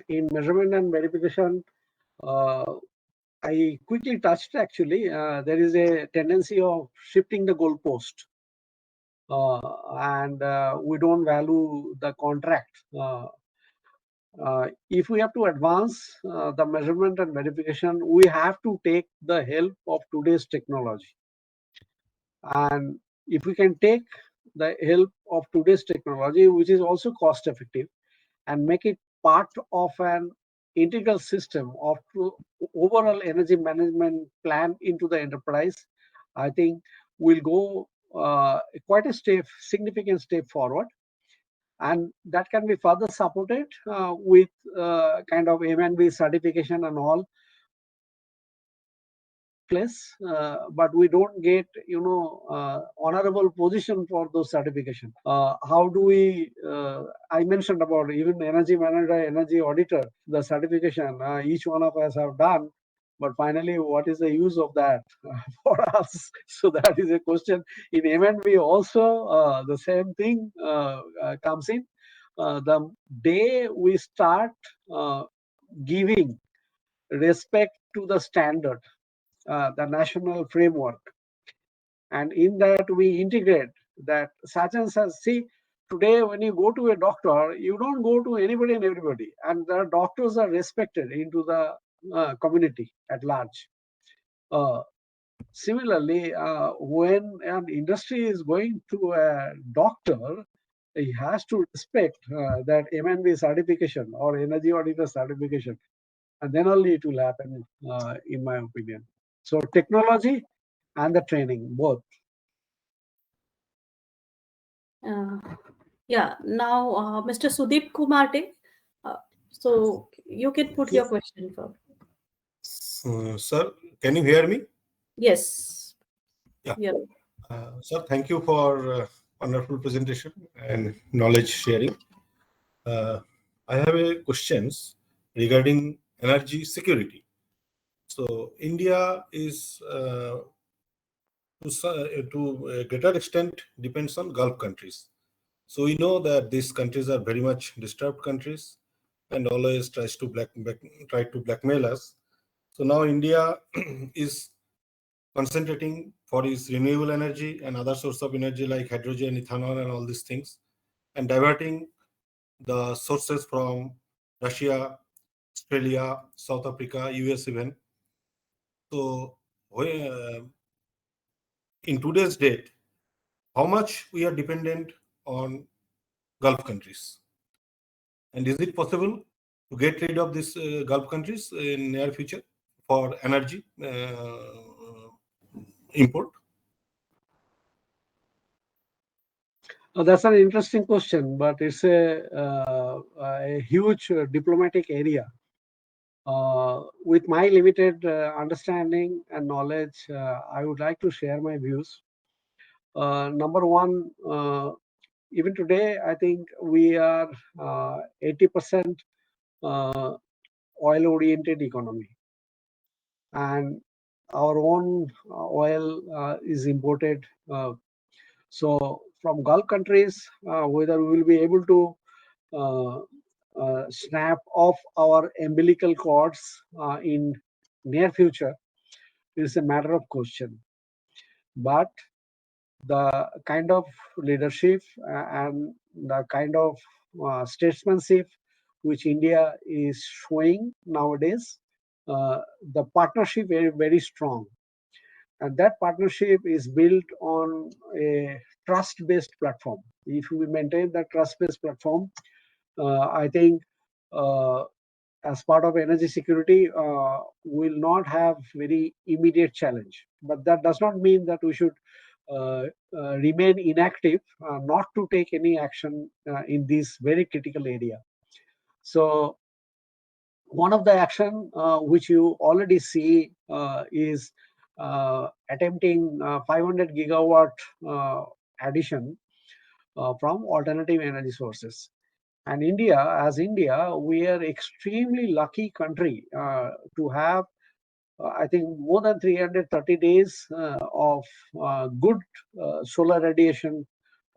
A: in measurement and verification, I quickly touched actually. There is a tendency of shifting the goalpost. and we don't value the contract. If we have to advance the measurement and verification, we have to take the help of today's technology. And if we can take the help of today's technology, which is also cost effective, and make it part of an integral system of overall energy management plan into the enterprise, I think we'll go quite a significant step forward. And that can be further supported with kind of M&B certification and all place, but we don't get, honorable position for those certification. How do we, I mentioned about even energy manager, energy auditor, the certification each one of us have done, but finally, what is the use of that for us? So that is a question. In M&B also, the same thing comes in. The day we start giving respect to the standard, the national framework, and in that we integrate that such and such. See, today when you go to a doctor, you don't go to anybody and everybody, and the doctors are respected into the community at large. Similarly, when an industry is going to a doctor, he has to respect that M&B certification or energy auditor certification, and then only it will happen, in my opinion. So technology and the training, both.
B: Yeah, now Mr. Sudeep Kumarte, so you can put your question for.
C: Sir, can you hear me?
B: Yes.
C: Yeah.
B: Yeah.
C: Sir, thank you for wonderful presentation and knowledge sharing. I have a questions regarding energy security. So India is to a greater extent depends on Gulf countries. So we know that these countries are very much disturbed countries and always try to blackmail us. So now India is concentrating for its renewable energy and other source of energy like hydrogen, ethanol, and all these things, and diverting the sources from Russia, Australia, South Africa, US even. So in today's date, how much we are dependent on Gulf countries? And is it possible to get rid of these Gulf countries in near future for energy import?
A: That's an interesting question, but it's a huge diplomatic area. With my limited understanding and knowledge, I would like to share my views. Number one, even today, I think we are 80% oil-oriented economy, and our own oil is imported. So from Gulf countries, whether we will be able to snap off our umbilical cords in near future is a matter of question. But the kind of leadership and the kind of statesmanship which India is showing nowadays, the partnership very, very strong. And that partnership is built on a trust-based platform. If we maintain that trust-based platform, I think as part of energy security, will not have very immediate challenge. But that does not mean that we should remain inactive, not to take any action in this very critical area. So one of the action which you already see is attempting 500 gigawatt addition from alternative energy sources. And India, as India, we are extremely lucky country to have, I think, more than 330 days of good solar radiation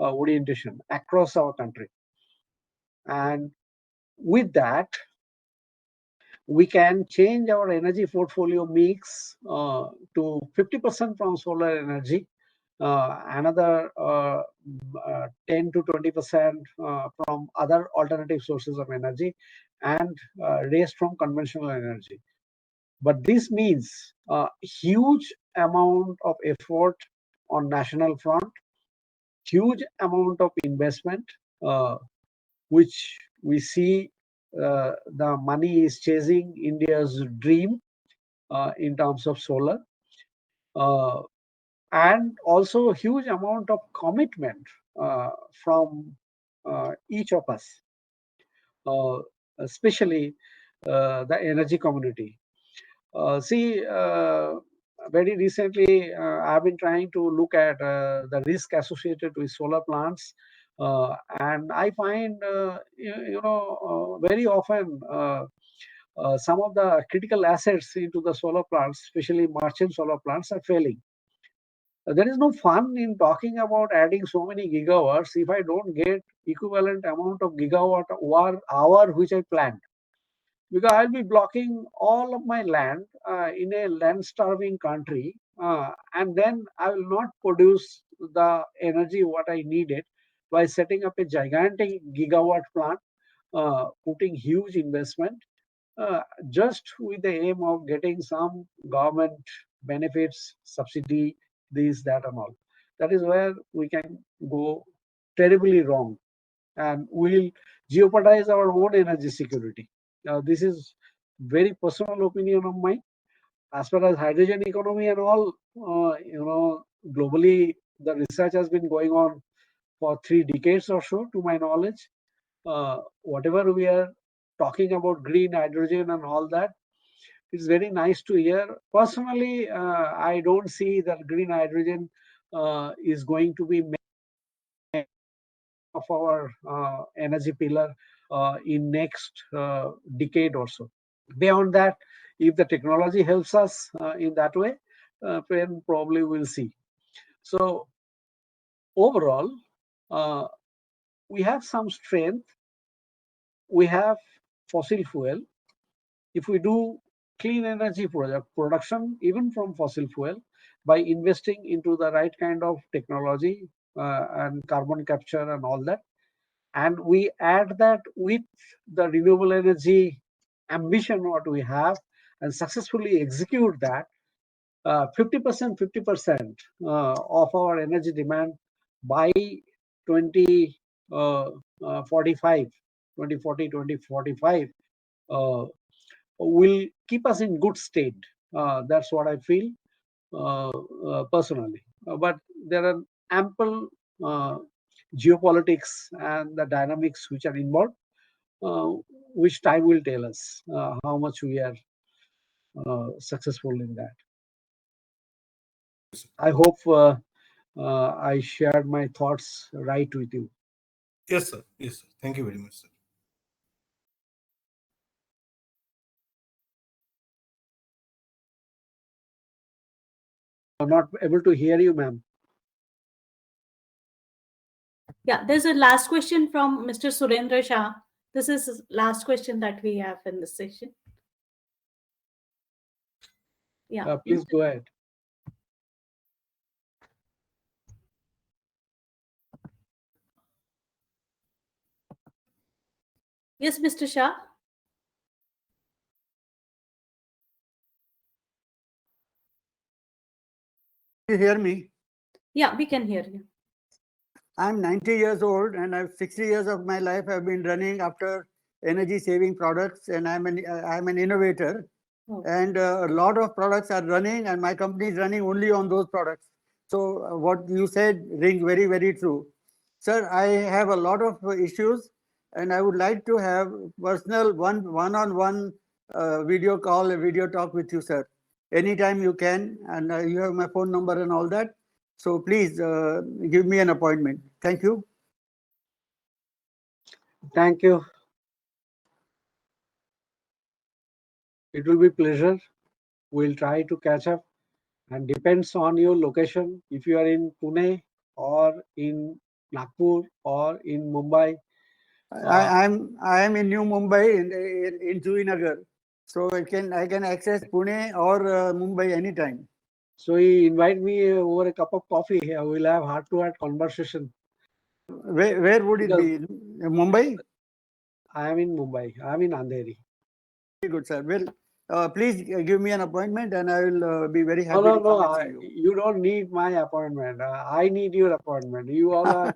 A: orientation across our country. And with that, we can change our energy portfolio mix to 50% from solar energy another 10 to 20% from other alternative sources of energy, and rest from conventional energy. But this means a huge amount of effort on national front, huge amount of investment, which we see the money is chasing India's dream in terms of solar. And also a huge amount of commitment from each of us, especially the energy community. See, very recently, I've been trying to look at the risk associated with solar plants, and I find, very often some of the critical assets into the solar plants, especially merchant solar plants, are failing. There is no fun in talking about adding so many gigawatts if I don't get equivalent amount of gigawatt hour which I planned, because I'll be blocking all of my land in a land-starving country, and then I will not produce the energy what I needed by setting up a gigantic gigawatt plant, putting huge investment, just with the aim of getting some government benefits, subsidy, this, that, and all. That is where we can go terribly wrong, and we'll jeopardize our own energy security. This is very personal opinion of mine. As far as hydrogen economy and all, globally, the research has been going on for 3 decades or so, to my knowledge. Whatever we are talking about green hydrogen and all that, it's very nice to hear. Personally, I don't see that green hydrogen is going to be of our energy pillar in next decade or so. Beyond that, if the technology helps us in that way, then probably we'll see. So overall, we have some strength. We have fossil fuel. If we do clean energy production, even from fossil fuel, by investing into the right kind of technology and carbon capture and all that, and we add that with the renewable energy ambition what we have, and successfully execute that, 50% of our energy demand by 2045, 2045 will keep us in good state. That's what I feel personally. But there are ample geopolitics and the dynamics which are involved, which time will tell us how much we are successful in that. I hope I shared my thoughts right with you.
C: Yes, sir. Yes, sir. Thank you very much, sir.
A: I'm not able to hear you, ma'am.
B: Yeah, there's a last question from Mr. Surendra Shah. This is the last question that we have in this session. Yeah.
A: Please go ahead.
B: Yes, Mr. Shah.
D: You hear me?
B: Yeah, we can hear you.
D: I'm 90 years old and I've 60 years of my life I've been running after energy saving products, and I'm an innovator.
B: Oh.
D: And a lot of products are running and my company is running only on those products. So what you said rings very, very true. Sir, I have a lot of issues and I would like to have personal one-on-one video call, a video talk with you, sir. Anytime you can, and you have my phone number and all that. So please give me an appointment. Thank you.
A: Thank you. It will be pleasure. We'll try to catch up, and depends on your location. If you are in Pune or in Nagpur or in Mumbai.
D: I am in New Mumbai in Juinagar, so I can access Pune or Mumbai anytime.
A: So he invited me over a cup of coffee. We'll have heart-to-heart conversation.
D: Where would it be? Mumbai?
A: I am in Mumbai. I am in Andheri.
D: Very good, sir. Well, please give me an appointment and I will be very happy
A: No,
D: to come
A: no,
D: and see you.
A: you don't need my appointment. I need your appointment. You all are,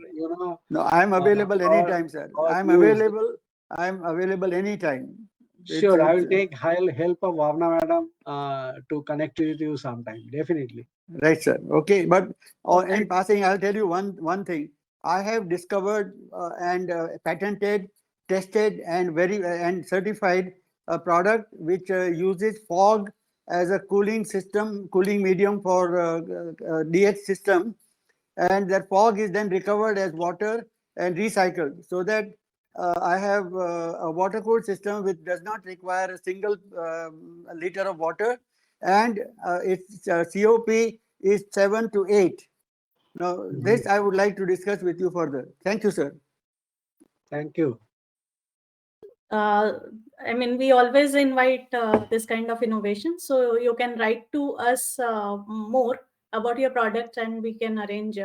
D: No, I'm available anytime, sir. I'm
A: used.
D: available. I'm available anytime.
A: Sure, I will take help of Bhavna madam to connect with you sometime. Definitely.
D: Right, sir. Okay, but in passing, I'll tell you one thing. I have discovered and patented, tested, and certified a product which uses fog as a cooling system, cooling medium for DH system, and that fog is then recovered as water and recycled, so that I have a water cooled system which does not require a single liter of water, and its COP is 7 to 8. Now, this I would like to discuss with you further. Thank you, sir.
A: Thank you.
B: I mean, we always invite this kind of innovation. So you can write to us more about your product, and we can arrange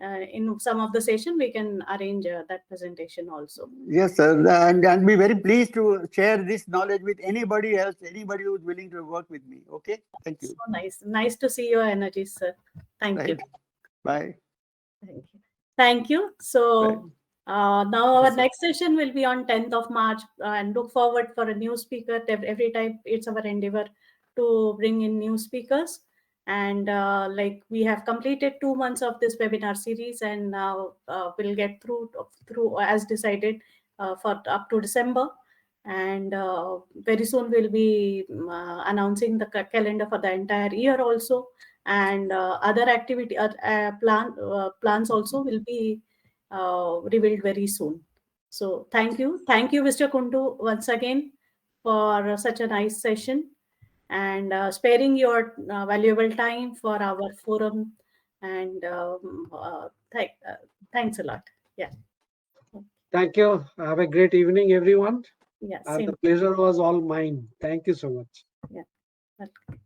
B: in some of the session, we can arrange that presentation also.
D: Yes, sir. And be very pleased to share this knowledge with anybody else, anybody who is willing to work with me. Okay. Thank you.
B: So nice. Nice to see your energy, sir. Thank you.
D: Bye.
B: Thank you. Thank you. So now our next session will be on 10th of March, and look forward for a new speaker. Every time it's our endeavor to bring in new speakers. And like we have completed 2 months of this webinar series, and now we'll get through as decided for up to December. And very soon we'll be announcing the calendar for the entire year also. And other activity plans also will be revealed very soon. So thank you, Mr. Kundu, once again for such a nice session, and sparing your valuable time for our forum. And thanks a lot. Yeah.
A: Thank you. Have a great evening, everyone.
B: Yeah.
A: And the pleasure was all mine. Thank you so much.
B: Yeah. Welcome.